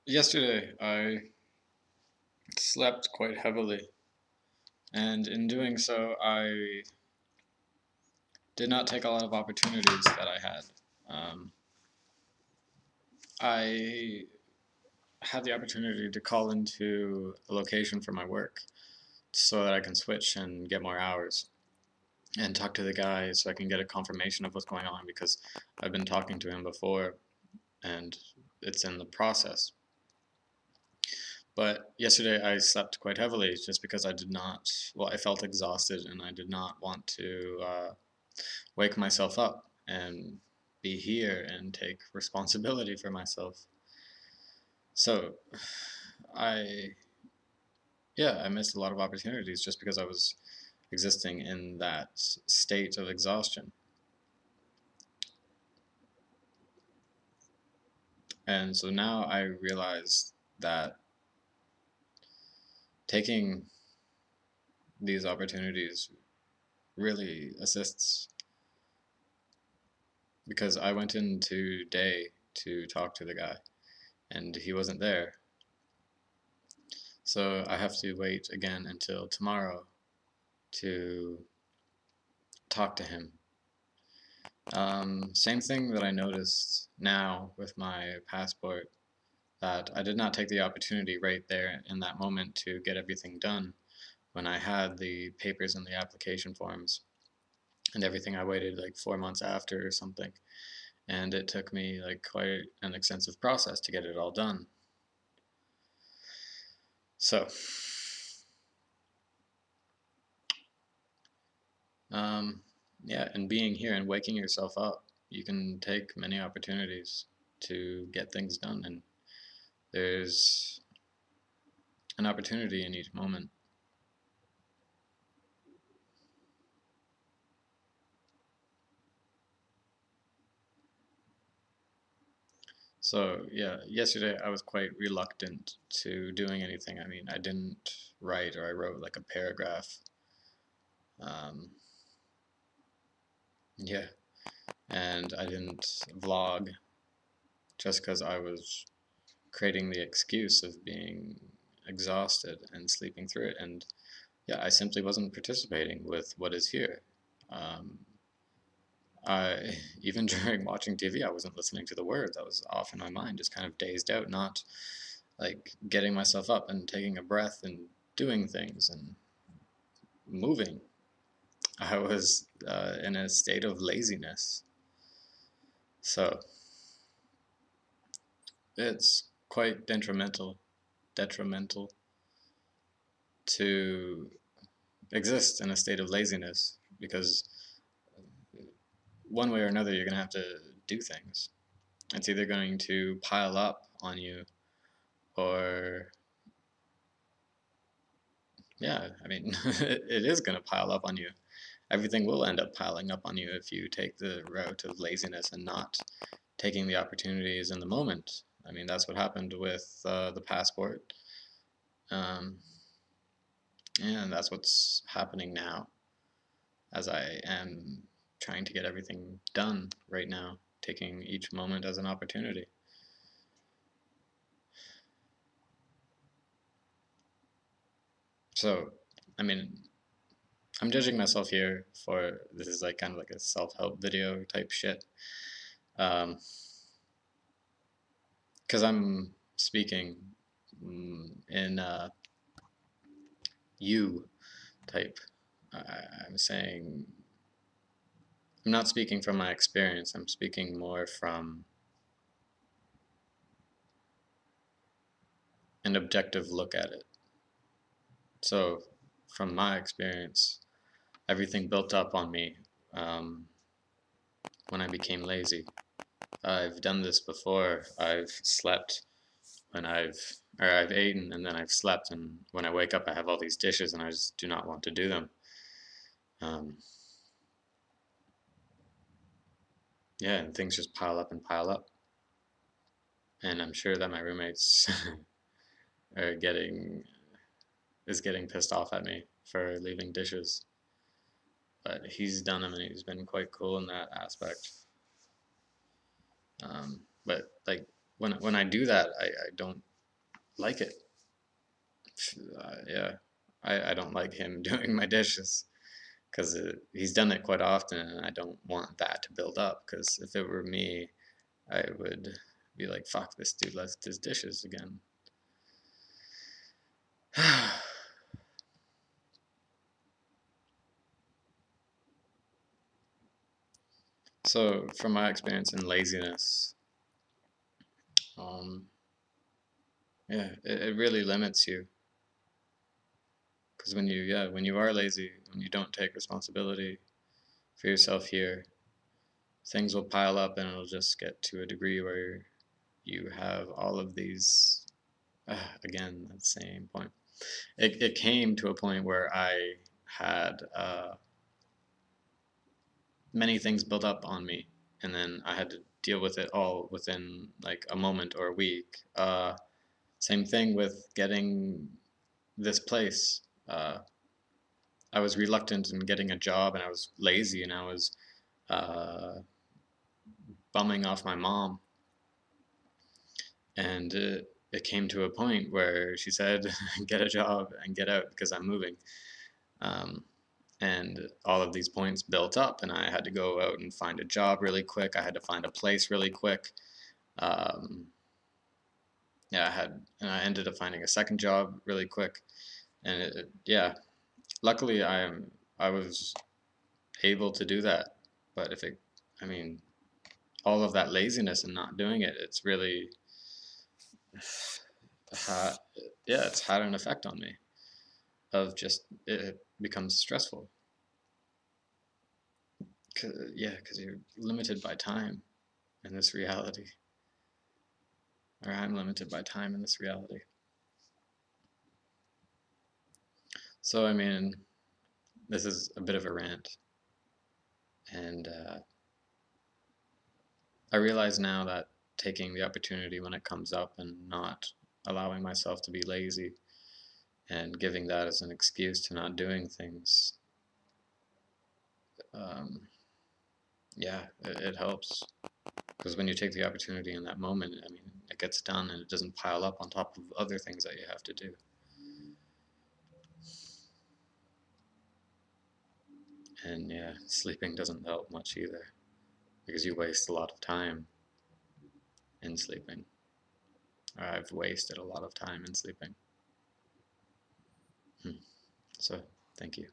Yesterday, I slept quite heavily, and in doing so, I did not take a lot of opportunities that I had. Um, I had the opportunity to call into a location for my work so that I can switch and get more hours and talk to the guy so I can get a confirmation of what's going on because I've been talking to him before and it's in the process. But yesterday I slept quite heavily just because I did not, well, I felt exhausted and I did not want to wake myself up and be here and take responsibility for myself. So I, yeah, I missed a lot of opportunities just because I was existing in that state of exhaustion. And so now I realize that taking these opportunities really assists because I went in today to talk to the guy and he wasn't there. So I have to wait again until tomorrow to talk to him. Same thing that I noticed now with my passport, that I did not take the opportunity right there in that moment to get everything done when I had the papers and the application forms and everything. I waited like 4 months after or something, and it took me like quite an extensive process to get it all done. So, um, yeah, and being here and waking yourself up, you can take many opportunities to get things done, and there's an opportunity in each moment. So, yeah, yesterday I was quite reluctant to doing anything. I mean, I didn't write, or I wrote like a paragraph. Um, yeah, and I didn't vlog just because I was creating the excuse of being exhausted and sleeping through it. And yeah, I simply wasn't participating with what is here. Um, I even during watching TV, I wasn't listening to the words. I was off in my mind, just kind of dazed out, not like getting myself up and taking a breath and doing things and moving. I was in a state of laziness. So it's quite detrimental to exist in a state of laziness because one way or another you're going to have to do things. It's either going to pile up on you or, yeah, I mean, it is going to pile up on you. Everything will end up piling up on you if you take the route of laziness and not taking the opportunities in the moment. I mean, that's what happened with the passport. Um, and that's what's happening now as I am trying to get everything done right now, taking each moment as an opportunity. So, I mean, I'm judging myself here for this is like kind of like a self-help video type shit. Um, because I'm speaking in you type. I'm saying I'm not speaking from my experience. I'm speaking more from an objective look at it. So, from my experience, everything built up on me um, when I became lazy. I've done this before. I've slept when I've eaten and then I've slept, and when I wake up, I have all these dishes, and I just do not want to do them. Um, yeah, and things just pile up and pile up, and I'm sure that my roommates are getting pissed off at me for leaving dishes, but he's done them and he's been quite cool in that aspect. But like when I do that, I don't like it. Yeah, I don't like him doing my dishes because he's done it quite often, and I don't want that to build up. Because if it were me, I would be like, "Fuck, this dude left his dishes again." So, from my experience in laziness, um, yeah, it really limits you. Because when you are lazy, when you don't take responsibility for yourself here, things will pile up and it'll just get to a degree where you have all of these, again, that same point. It came to a point where I had many things built up on me, and then I had to deal with it all within like a moment or a week. Same thing with getting this place. I was reluctant in getting a job, and I was lazy, and I was uh, bumming off my mom. And it came to a point where she said, "Get a job and get out because I'm moving." Um, and all of these points built up, and I had to go out and find a job really quick. I had to find a place really quick. Um, yeah, and I ended up finding a second job really quick. And yeah, luckily I was able to do that. But I mean, all of that laziness and not doing it, it's really, ha, yeah, it's had an effect on me. Of just it becomes stressful. Yeah, because you're limited by time in this reality, or I'm limited by time in this reality. So I mean, this is a bit of a rant, and I realize now that taking the opportunity when it comes up and not allowing myself to be lazy and giving that as an excuse to not doing things, um, yeah, it helps. Because when you take the opportunity in that moment, I mean, it gets done and it doesn't pile up on top of other things that you have to do. And yeah, sleeping doesn't help much either because you waste a lot of time in sleeping. Or I've wasted a lot of time in sleeping. So, thank you.